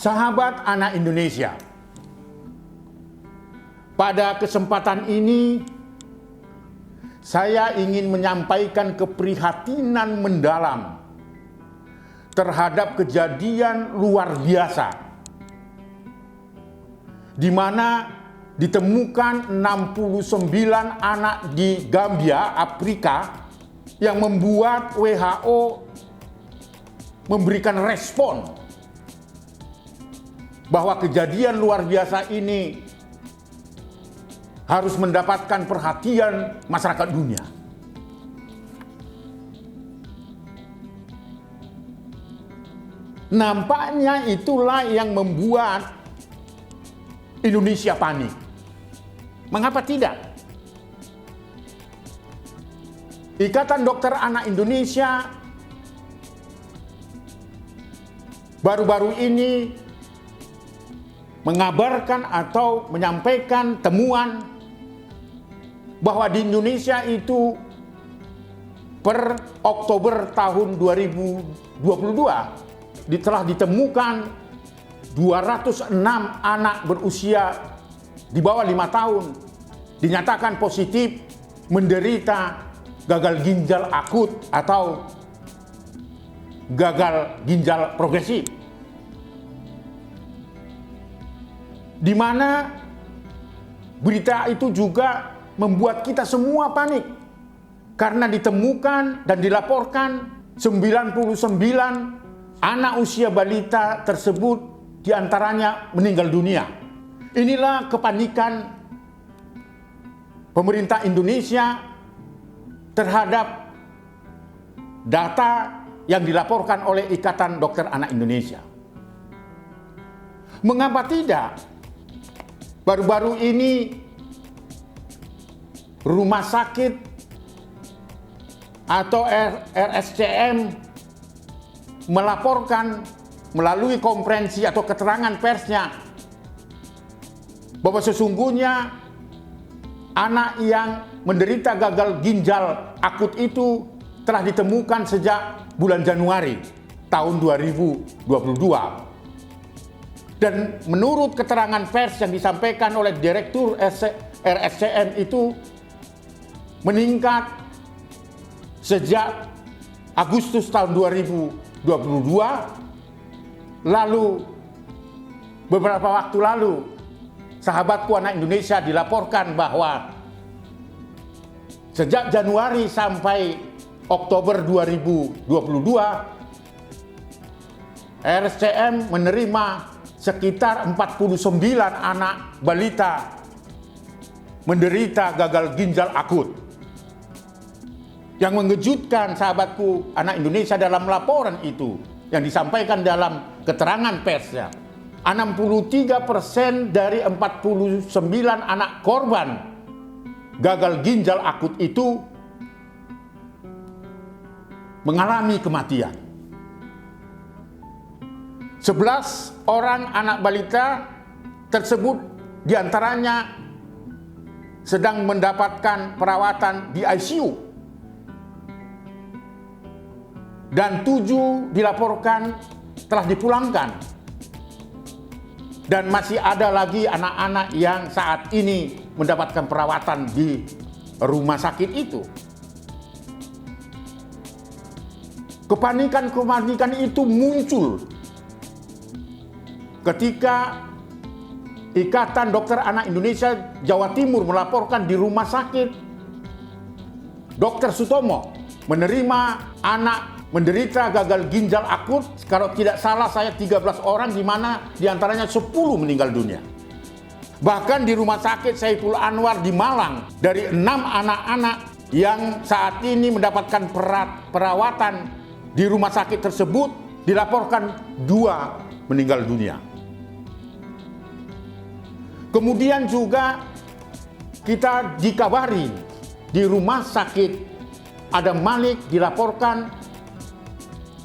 Sahabat anak Indonesia, pada kesempatan ini saya ingin menyampaikan keprihatinan mendalam terhadap kejadian luar biasa di mana ditemukan 69 anak di Gambia, Afrika, yang membuat WHO memberikan respon bahwa kejadian luar biasa ini harus mendapatkan perhatian masyarakat dunia. Nampaknya itulah yang membuat Indonesia panik. Mengapa tidak? Ikatan Dokter Anak Indonesia baru-baru ini mengabarkan atau menyampaikan temuan bahwa di Indonesia itu per Oktober tahun 2022 telah ditemukan 206 anak berusia di bawah 5 tahun dinyatakan positif menderita gagal ginjal akut atau gagal ginjal progresif. Di mana berita itu juga membuat kita semua panik karena ditemukan dan dilaporkan 99 anak usia balita tersebut diantaranya meninggal dunia. Inilah kepanikan pemerintah Indonesia terhadap data yang dilaporkan oleh Ikatan Dokter Anak Indonesia. Mengapa tidak? Baru-baru ini rumah sakit atau RSCM melaporkan melalui konferensi atau keterangan persnya bahwa sesungguhnya anak yang menderita gagal ginjal akut itu telah ditemukan sejak bulan Januari tahun 2022. Dan menurut keterangan pers yang disampaikan oleh Direktur RSCM itu meningkat sejak Agustus tahun 2022, lalu beberapa waktu lalu sahabatku anak Indonesia dilaporkan bahwa sejak Januari sampai Oktober 2022 RSCM menerima sekitar 49 anak balita menderita gagal ginjal akut. Yang mengejutkan sahabatku anak Indonesia dalam laporan itu yang disampaikan dalam keterangan persnya, 63% dari 49 anak korban gagal ginjal akut itu mengalami kematian. 11 orang anak balita tersebut diantaranya sedang mendapatkan perawatan di ICU dan 7 dilaporkan telah dipulangkan, dan masih ada lagi anak-anak yang saat ini mendapatkan perawatan di rumah sakit itu. Kepanikan itu muncul ketika Ikatan Dokter Anak Indonesia Jawa Timur melaporkan di rumah sakit Dr. Sutomo menerima anak menderita gagal ginjal akut, kalau tidak salah saya 13 orang, di mana diantaranya 10 meninggal dunia. Bahkan di rumah sakit Saiful Anwar di Malang, dari 6 anak-anak yang saat ini mendapatkan perawatan di rumah sakit tersebut, dilaporkan 2 meninggal dunia. Kemudian juga kita dikabari di rumah sakit Adam Malik dilaporkan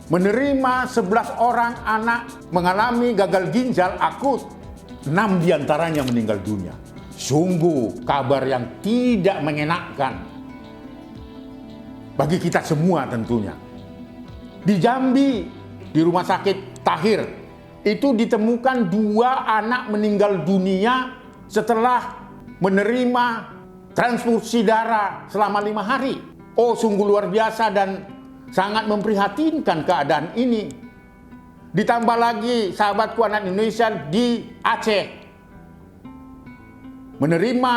menerima 11 orang anak mengalami gagal ginjal akut, 6 diantaranya meninggal dunia. Sungguh kabar yang tidak mengenakkan bagi kita semua tentunya. Di Jambi, di rumah sakit Tahir, itu ditemukan 2 anak meninggal dunia setelah menerima transfusi darah selama 5 hari. Oh, sungguh luar biasa dan sangat memprihatinkan keadaan ini. Ditambah lagi sahabatku anak Indonesia di Aceh menerima,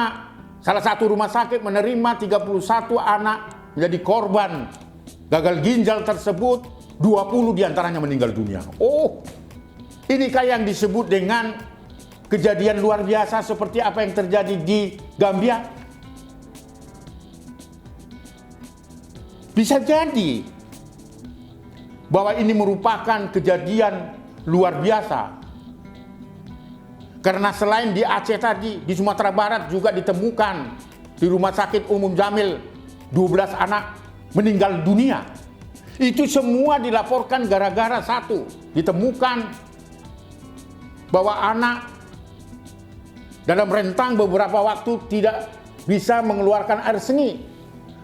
salah satu rumah sakit menerima 31 anak menjadi korban gagal ginjal tersebut, 20 diantaranya meninggal dunia. Oh, inikah yang disebut dengan kejadian luar biasa seperti apa yang terjadi di Gambia? Bisa jadi bahwa ini merupakan kejadian luar biasa. Karena selain di Aceh tadi, di Sumatera Barat juga ditemukan di Rumah Sakit Umum Jamil 12 anak meninggal dunia. Itu semua dilaporkan gara-gara satu, ditemukan bahwa anak dalam rentang beberapa waktu tidak bisa mengeluarkan air seni,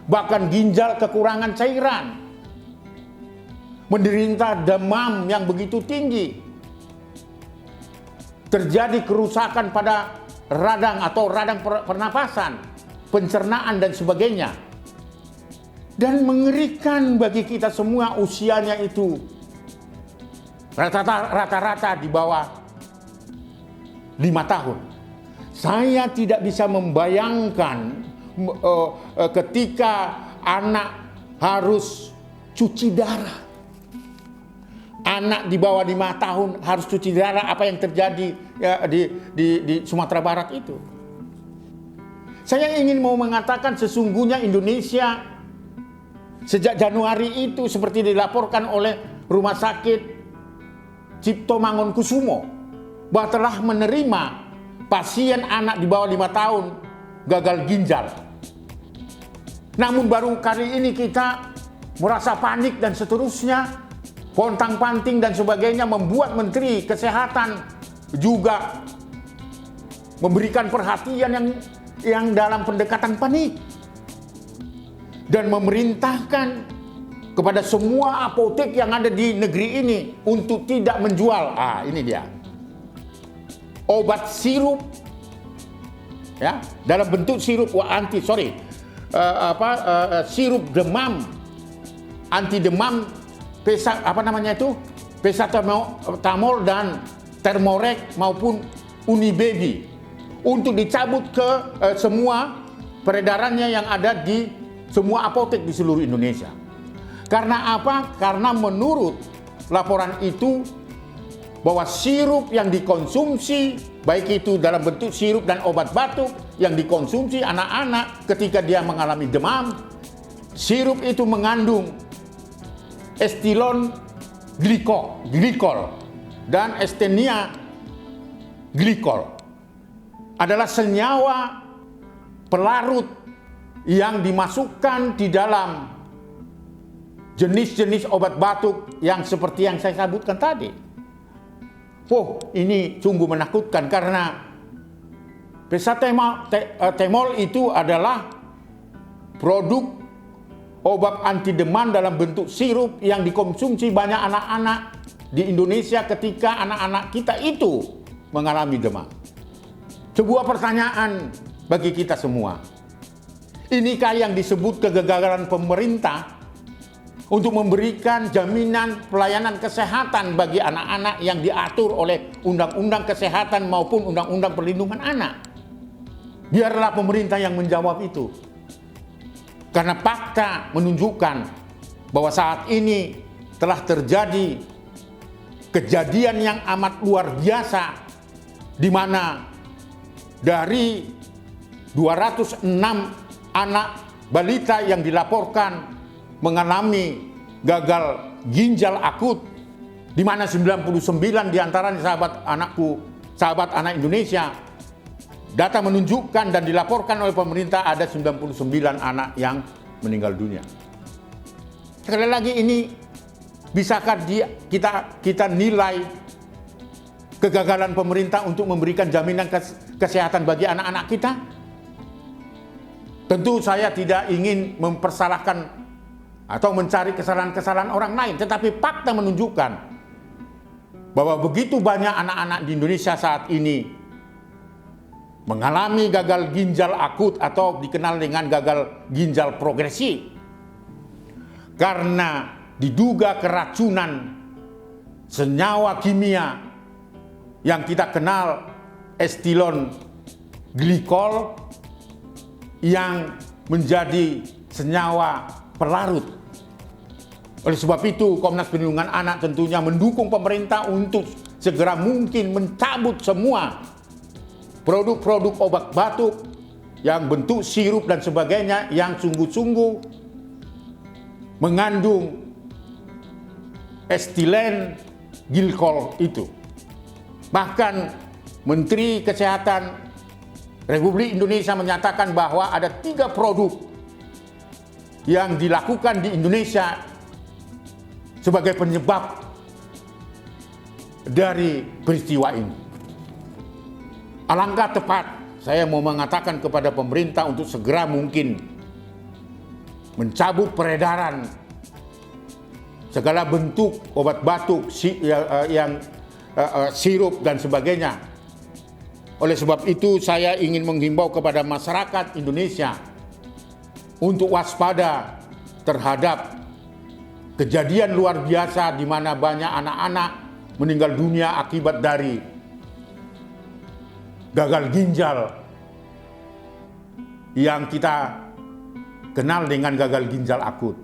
bahkan ginjal kekurangan cairan, menderita demam yang begitu tinggi, terjadi kerusakan pada radang atau radang pernapasan, pencernaan dan sebagainya. Dan mengerikan bagi kita semua, usianya itu rata-rata di bawah 5 tahun. Saya tidak bisa membayangkan ketika anak harus cuci darah. Anak di bawah 5 tahun harus cuci darah, apa yang terjadi ya, di Sumatera Barat itu. Saya ingin mau mengatakan sesungguhnya Indonesia sejak Januari itu seperti dilaporkan oleh Rumah Sakit Cipto Mangunkusumo bahwa telah menerima pasien anak di bawah 5 tahun gagal ginjal. Namun baru kali ini kita merasa panik dan seterusnya, pontang-panting dan sebagainya, membuat Menteri Kesehatan juga memberikan perhatian yang dalam pendekatan panik dan memerintahkan kepada semua apotek yang ada di negeri ini untuk tidak menjual. Ini dia. Obat sirup ya, dalam bentuk sirup sirup demam, anti demam, pesatamol dan Thermorex maupun Unibaby untuk dicabut ke semua peredarannya yang ada di semua apotek di seluruh Indonesia. Karena apa? Karena menurut laporan itu bahwa sirup yang dikonsumsi, baik itu dalam bentuk sirup dan obat batuk yang dikonsumsi anak-anak ketika dia mengalami demam, sirup itu mengandung estilon glikol dan estenia glikol, adalah senyawa pelarut yang dimasukkan di dalam jenis-jenis obat batuk yang seperti yang saya sebutkan tadi. Oh, ini sungguh menakutkan karena pesatemol itu adalah produk obat anti demam dalam bentuk sirup yang dikonsumsi banyak anak-anak di Indonesia ketika anak-anak kita itu mengalami demam. Sebuah pertanyaan bagi kita semua. Inikah yang disebut kegagalan pemerintah untuk memberikan jaminan pelayanan kesehatan bagi anak-anak yang diatur oleh Undang-Undang Kesehatan maupun Undang-Undang Perlindungan Anak? Biarlah pemerintah yang menjawab itu. Karena fakta menunjukkan bahwa saat ini telah terjadi kejadian yang amat luar biasa, di mana dari 206 anak balita yang dilaporkan mengalami gagal ginjal akut, di mana 99 diantaranya sahabat anak Indonesia. Data menunjukkan dan dilaporkan oleh pemerintah ada 99 anak yang meninggal dunia. Sekali lagi, ini bisakah kita nilai kegagalan pemerintah untuk memberikan jaminan kesehatan bagi anak-anak kita? Tentu saya tidak ingin mempersalahkan atau mencari kesalahan-kesalahan orang lain, tetapi fakta menunjukkan bahwa begitu banyak anak-anak di Indonesia saat ini mengalami gagal ginjal akut atau dikenal dengan gagal ginjal progresif karena diduga keracunan senyawa kimia yang kita kenal ethylene glikol yang menjadi senyawa pelarut. Oleh sebab itu, Komnas Perlindungan Anak tentunya mendukung pemerintah untuk segera mungkin mencabut semua produk-produk obat batuk yang bentuk sirup dan sebagainya yang sungguh-sungguh mengandung ethylene glikol itu. Bahkan Menteri Kesehatan Republik Indonesia menyatakan bahwa ada 3 produk yang dilakukan di Indonesia sebagai penyebab dari peristiwa ini. Alangkah tepat saya mau mengatakan kepada pemerintah untuk segera mungkin mencabut peredaran segala bentuk obat batuk yang sirup dan sebagainya. Oleh sebab itu saya ingin menghimbau kepada masyarakat Indonesia untuk waspada terhadap kejadian luar biasa di mana banyak anak-anak meninggal dunia akibat dari gagal ginjal yang kita kenal dengan gagal ginjal akut.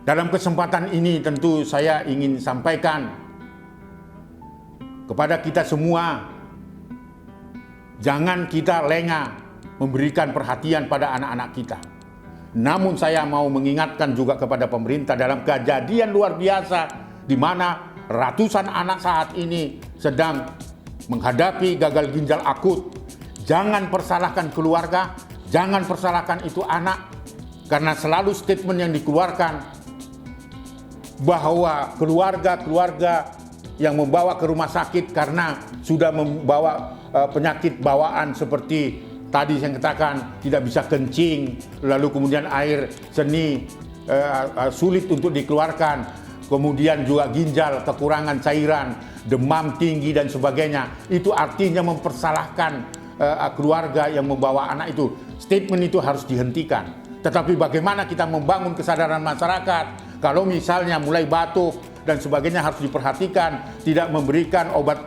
Dalam kesempatan ini tentu saya ingin sampaikan kepada kita semua, jangan kita lengah memberikan perhatian pada anak-anak kita. Namun saya mau mengingatkan juga kepada pemerintah dalam kejadian luar biasa di mana ratusan anak saat ini sedang menghadapi gagal ginjal akut. Jangan persalahkan keluarga, jangan persalahkan itu anak, karena selalu statement yang dikeluarkan bahwa keluarga yang membawa ke rumah sakit karena sudah membawa penyakit bawaan seperti tadi saya katakan tidak bisa kencing, lalu kemudian air seni sulit untuk dikeluarkan, kemudian juga ginjal kekurangan cairan, demam tinggi dan sebagainya. Itu artinya mempersalahkan keluarga yang membawa anak itu. Statement itu harus dihentikan. Tetapi bagaimana kita membangun kesadaran masyarakat kalau misalnya mulai batuk dan sebagainya harus diperhatikan, tidak memberikan obat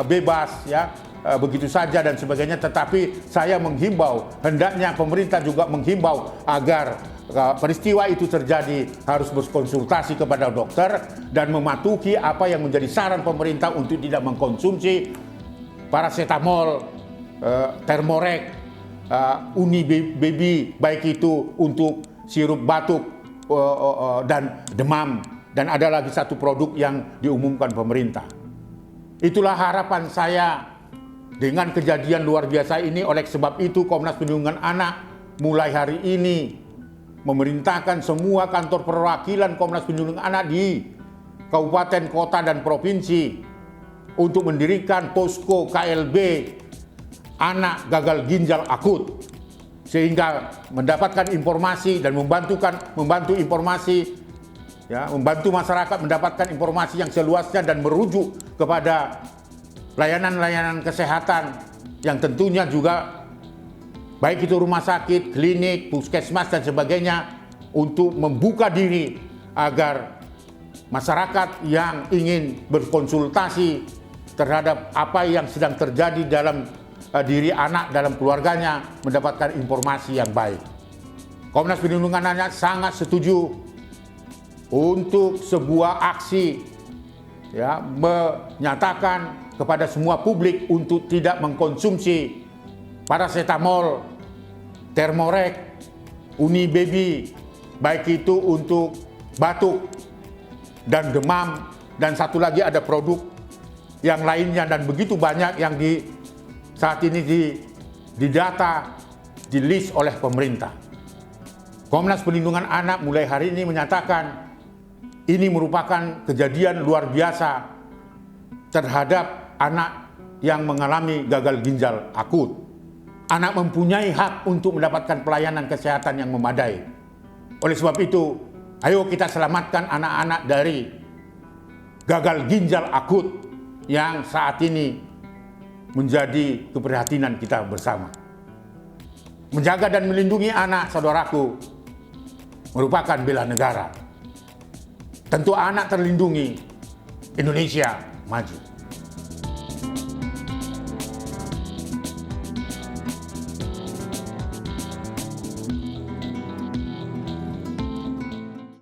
bebas ya begitu saja dan sebagainya. Tetapi saya menghimbau, hendaknya pemerintah juga menghimbau agar peristiwa itu terjadi harus berkonsultasi kepada dokter dan mematuhi apa yang menjadi saran pemerintah untuk tidak mengkonsumsi paracetamol, Thermorex, Uni Baby, baik itu untuk sirup batuk dan demam, dan ada lagi satu produk yang diumumkan pemerintah. Itulah harapan saya dengan kejadian luar biasa ini. Oleh sebab itu Komnas Perlindungan Anak mulai hari ini memerintahkan semua kantor perwakilan Komnas Perlindungan Anak di kabupaten, kota, dan provinsi untuk mendirikan posko KLB anak gagal ginjal akut, sehingga mendapatkan informasi dan membantu informasi ya, membantu masyarakat mendapatkan informasi yang seluasnya dan merujuk kepada layanan-layanan kesehatan yang tentunya juga baik itu rumah sakit, klinik, puskesmas dan sebagainya, untuk membuka diri agar masyarakat yang ingin berkonsultasi terhadap apa yang sedang terjadi dalam diri anak, dalam keluarganya, mendapatkan informasi yang baik. Komnas Perlindungan Anak sangat setuju untuk sebuah aksi ya, menyatakan kepada semua publik untuk tidak mengkonsumsi paracetamol, Thermorex, Uni Baby, baik itu untuk batuk dan demam, dan satu lagi ada produk yang lainnya, dan begitu banyak yang saat ini didata, di list oleh pemerintah. Komnas Perlindungan Anak mulai hari ini menyatakan ini merupakan kejadian luar biasa terhadap anak yang mengalami gagal ginjal akut. Anak mempunyai hak untuk mendapatkan pelayanan kesehatan yang memadai. Oleh sebab itu, ayo kita selamatkan anak-anak dari gagal ginjal akut yang saat ini menjadi keprihatinan kita bersama. Menjaga dan melindungi anak saudaraku merupakan bela negara. Tentu anak terlindungi, Indonesia maju.